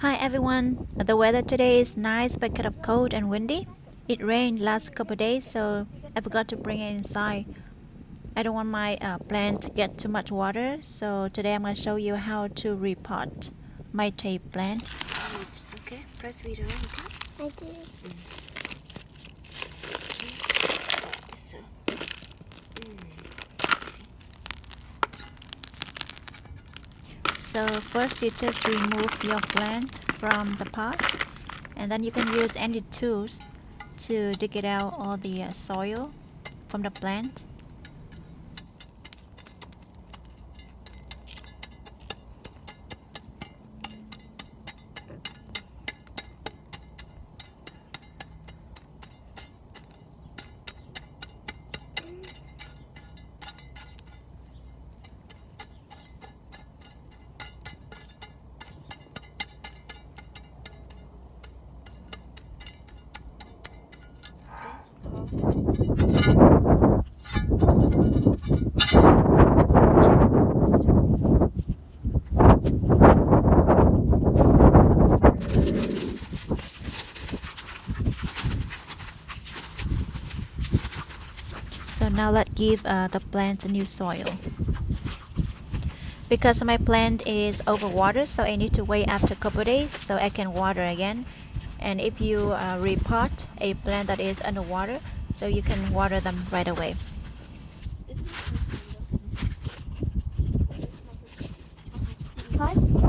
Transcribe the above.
Hi everyone. The weather today is nice but kind of cold and windy. It rained last couple of days, so I forgot to bring it inside. I don't want my plant to get too much water, so today I'm going to show you how to repot my jade plant. Okay, press video, okay? I did. So, so first you just remove your plant from the pot, and then you can use any tools to dig it out all the soil from the plant. So now let's give the plant a new soil. Because my plant is overwatered, so I need to wait after a couple days so I can water again. And if you repot a plant that is underwater, so you can water them right away. What?